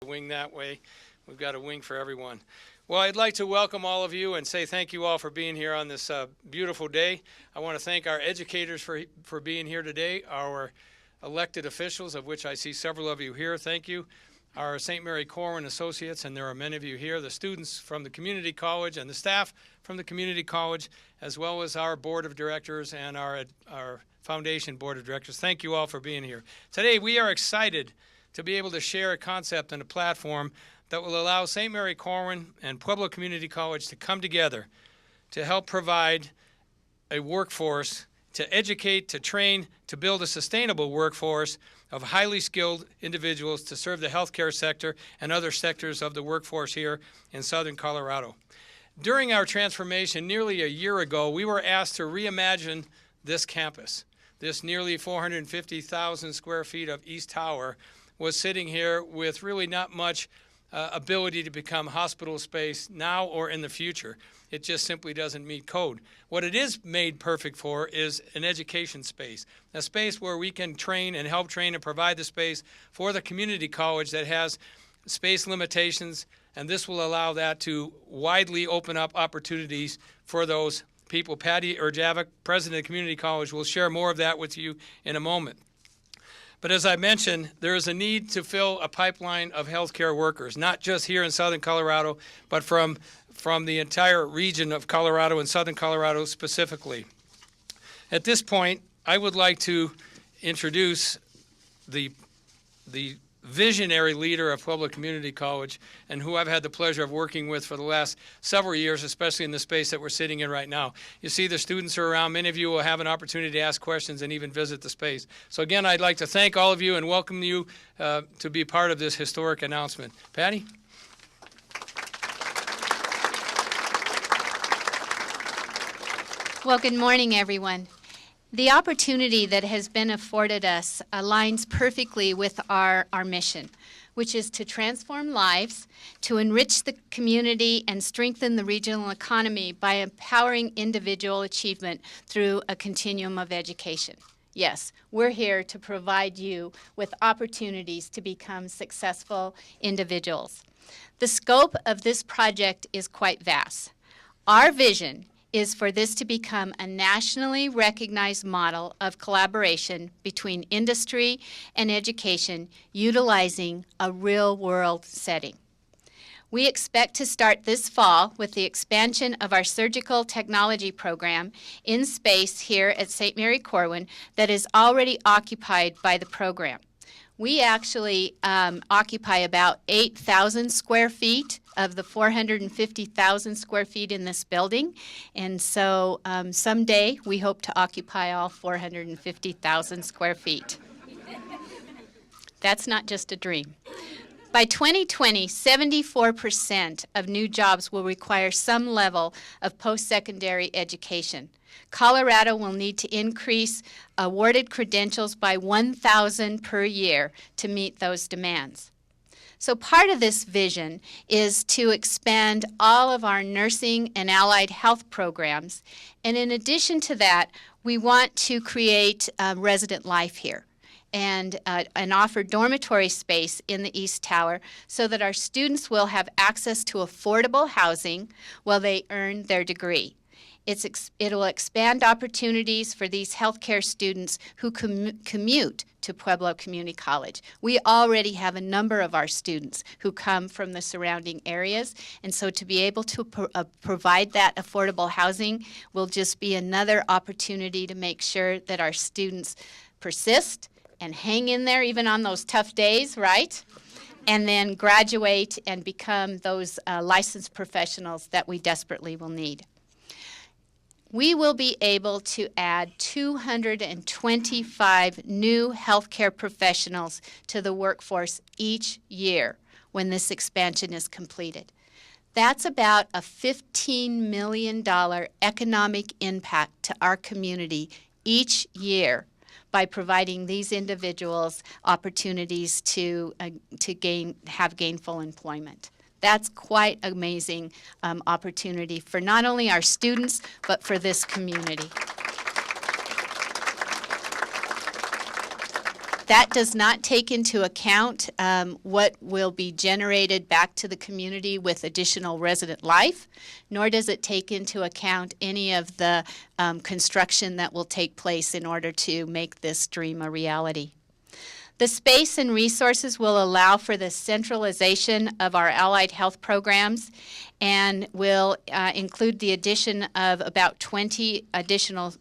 Wing that way. We've got a wing for everyone. Well, I'd like to welcome all of you and say thank you all for being here on this beautiful day. I want to thank our educators for being here today, our elected officials, of which I see several of you here. Thank you. Our St. Mary-Corwin associates, and there are many of you here, the students from the community college and the staff from the community college, as well as our board of directors and our foundation board of directors. Thank you all for being here. Today we are excited to be able to share a concept and a platform that will allow St. Mary-Corwin and Pueblo Community College to come together to help provide a workforce, to educate, to train, to build a sustainable workforce of highly skilled individuals to serve the healthcare sector and other sectors of the workforce here in southern Colorado. During our transformation nearly a year ago, we were asked to reimagine this campus. This nearly 450,000 square feet of East Tower was sitting here with really not much ability to become hospital space now or in the future. It just simply doesn't meet code. What it is made perfect for is an education space, a space where we can train and help train and provide the space for the community college that has space limitations, and this will allow that to widely open up opportunities for those people. Patty Erjavec, president of community college, will share more of that with you in a moment. But as I mentioned, there is a need to fill a pipeline of healthcare workers, not just here in southern Colorado, but from the entire region of Colorado and southern Colorado specifically. At this point, I would like to introduce the visionary leader of Pueblo Community College and who I've had the pleasure of working with for the last several years, especially in the space that we're sitting in right now. You see the students are around. Many of you will have an opportunity to ask questions and even visit the space. So again, I'd like to thank all of you and welcome you to be part of this historic announcement. Patty? Well, good morning, everyone. The opportunity that has been afforded us aligns perfectly with our mission, which is to transform lives, to enrich the community, and strengthen the regional economy by empowering individual achievement through a continuum of education. Yes, we're here to provide you with opportunities to become successful individuals. The scope of this project is quite vast. Our vision is for this to become a nationally recognized model of collaboration between industry and education utilizing a real-world setting. We expect to start this fall with the expansion of our surgical technology program in space here at St. Mary-Corwin that is already occupied by the program. We actually occupy about 8,000 square feet of the 450,000 square feet in this building. And so someday we hope to occupy all 450,000 square feet. That's not just a dream. By 2020, 74% of new jobs will require some level of post-secondary education. Colorado will need to increase awarded credentials by 1,000 per year to meet those demands. So part of this vision is to expand all of our nursing and allied health programs. And in addition to that, we want to create resident life here and offer dormitory space in the East Tower so that our students will have access to affordable housing while they earn their degree. It will expand opportunities for these healthcare students who commute to Pueblo Community College. We already have a number of our students who come from the surrounding areas, and so to be able to provide that affordable housing will just be another opportunity to make sure that our students persist and hang in there even on those tough days, right? And then graduate and become those licensed professionals that we desperately will need. We will be able to add 225 new healthcare professionals to the workforce each year when this expansion is completed. That's about a $15 million economic impact to our community each year by providing these individuals opportunities to have gainful employment. That's quite an amazing opportunity for not only our students, but for this community. That does not take into account what will be generated back to the community with additional resident life, nor does it take into account any of the construction that will take place in order to make this dream a reality. The space and resources will allow for the centralization of our allied health programs and will include the addition of about 20 additional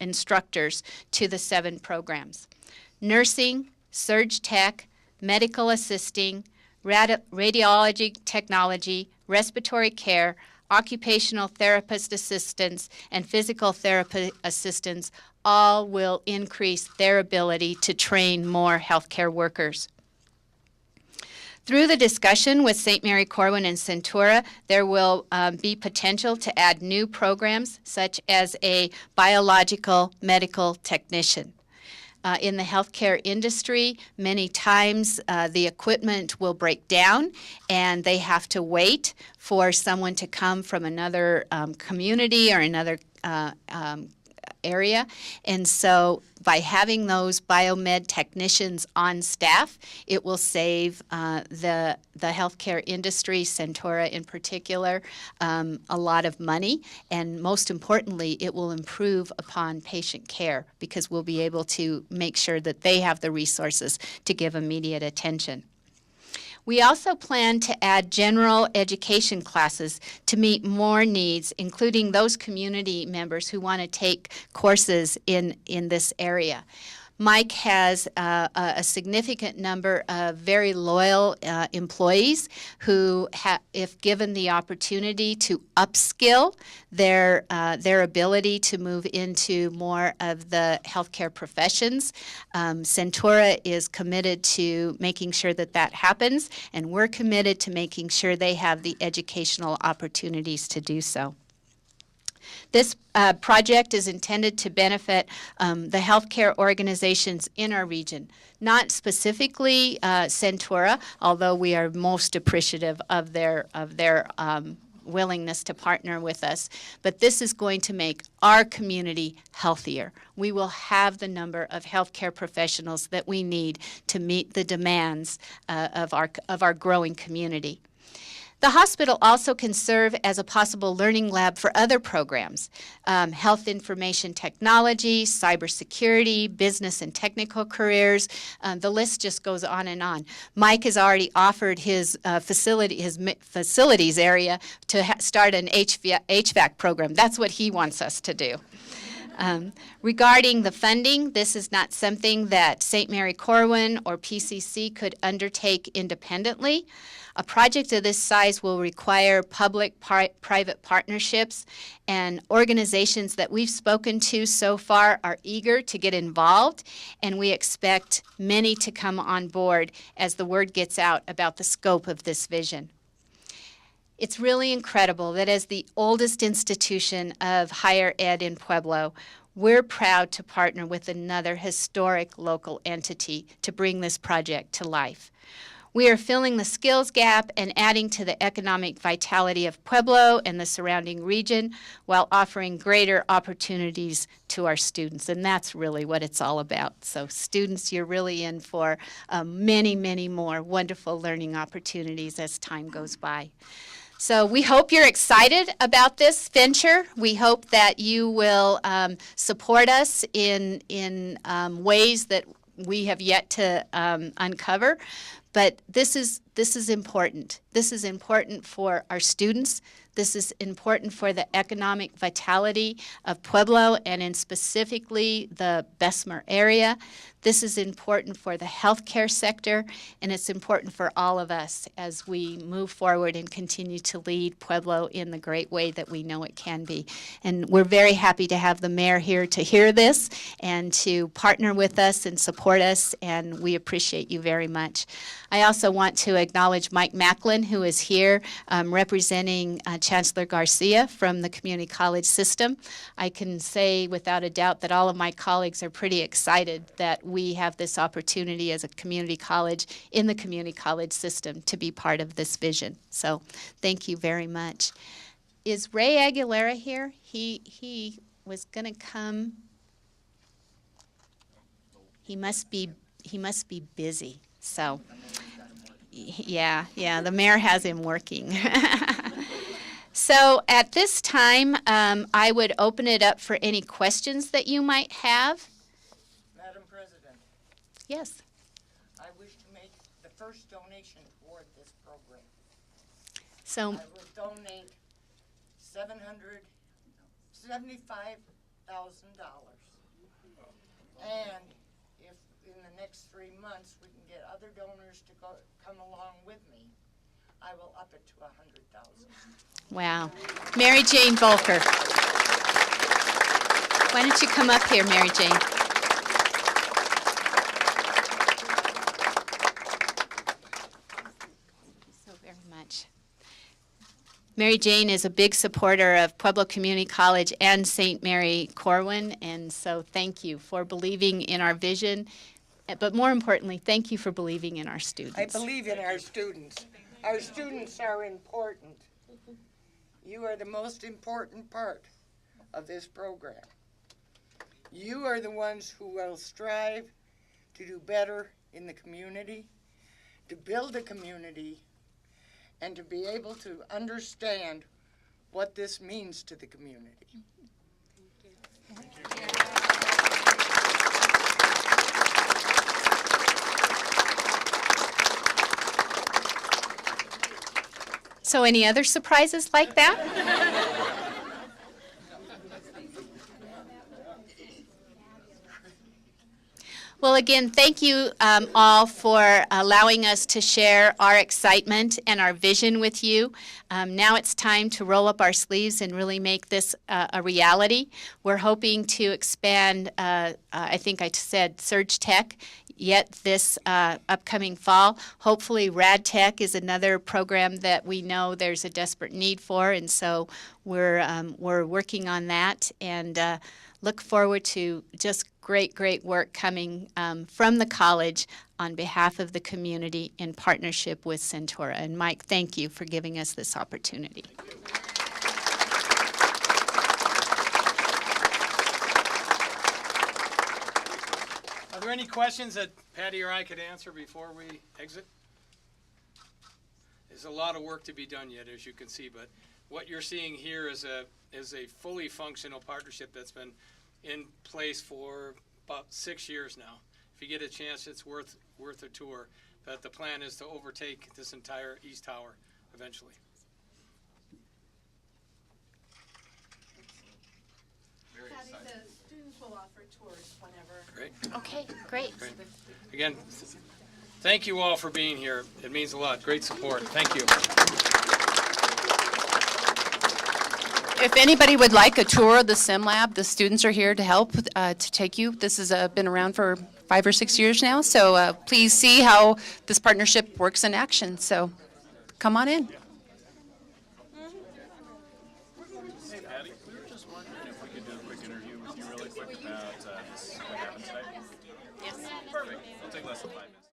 instructors to the 7 programs. Nursing, surge tech, medical assisting, radiology technology, respiratory care, occupational therapist assistants, and physical therapy assistants all will increase their ability to train more healthcare workers. Through the discussion with St. Mary-Corwin and Centura, there will be potential to add new programs such as a biological medical technician. In the healthcare industry, many times the equipment will break down and they have to wait for someone to come from another community or another area. And so by having those biomed technicians on staff, it will save the healthcare industry, Centura in particular, a lot of money. And most importantly, it will improve upon patient care because we'll be able to make sure that they have the resources to give immediate attention. We also plan to add general education classes to meet more needs, including those community members who want to take courses in this area. Mike has a significant number of very loyal employees who, if given the opportunity to upskill their ability to move into more of the healthcare professions, Centura is committed to making sure that that happens, and we're committed to making sure they have the educational opportunities to do so. This project is intended to benefit the healthcare organizations in our region, not specifically Centura, although we are most appreciative of their willingness to partner with us. But this is going to make our community healthier. We will have the number of healthcare professionals that we need to meet the demands of our growing community. The hospital also can serve as a possible learning lab for other programs, health information technology, cybersecurity, business and technical careers. The list just goes on and on. Mike has already offered his facilities area to start an HVAC program. That's what he wants us to do. Regarding the funding, this is not something that St. Mary-Corwin or PCC could undertake independently. A project of this size will require public-private partnerships, and organizations that we've spoken to so far are eager to get involved, and we expect many to come on board as the word gets out about the scope of this vision. It's really incredible that as the oldest institution of higher ed in Pueblo, we're proud to partner with another historic local entity to bring this project to life. We are filling the skills gap and adding to the economic vitality of Pueblo and the surrounding region while offering greater opportunities to our students. And that's really what it's all about. So students, you're really in for many, many more wonderful learning opportunities as time goes by. So we hope you're excited about this venture. We hope that you will support us in ways that we have yet to uncover. But this is important. This is important for our students. This is important for the economic vitality of Pueblo and in specifically the Bessemer area. This is important for the healthcare sector, and it's important for all of us as we move forward and continue to lead Pueblo in the great way that we know it can be. And we're very happy to have the mayor here to hear this and to partner with us and support us, and we appreciate you very much. I also want to acknowledge Mike Macklin, who is here representing Chancellor Garcia from the community college system. I can say without a doubt that all of my colleagues are pretty excited that we have this opportunity as a community college in the community college system to be part of this vision. So thank you very much. Is Ray Aguilera here? He was going to come. He must be he must be busy. So, yeah, the mayor has him working. So at this time, I would open it up for any questions that you might have. Madam President, Yes. I wish to make the first donation toward this program. So, I will donate $775,000. And if in the next 3 months we can get other donors to come along with me, I will up it to 100,000. wow. Mary Jane Volker. Why don't you come up here, Mary Jane? So very much. Mary Jane is a big supporter of Pueblo Community College and St. Mary-Corwin, and so thank you for believing in our vision, but more importantly, thank you for believing in our students. I believe in our students. Our students are important. You are the most important part of this program. You are the ones who will strive to do better in the community, to build a community, and to be able to understand what this means to the community. So any other surprises like that? Well, again, thank you all for allowing us to share our excitement and our vision with you. Now it's time to roll up our sleeves and really make this a reality. We're hoping to expand, I think I said Surge Tech, yet this upcoming fall. Hopefully Rad Tech is another program that we know there's a desperate need for, and so we're working on that, and look forward to just great work coming from the college on behalf of the community in partnership with Centura. And Mike, thank you for giving us this opportunity. Are there any questions that Patty or I could answer before we exit? There's a lot of work to be done yet, as you can see, but what you're seeing here is a fully functional partnership that's been in place for about 6 years now. If you get a chance, it's worth a tour. But the plan is to overtake this entire East Tower eventually. The students will offer tours whenever. Great. Okay, great. Again, thank you all for being here. It means a lot. Great support. Thank you. If anybody would like a tour of the Sim Lab, the students are here to help to take you. This has been around for 5 or 6 years now, so please see how this partnership works in action. So come on in. Hey Patty, we were just wondering if we could do a quick interview with you really quick about this, what happened today. Yes. Perfect. It'll take less than 5 minutes.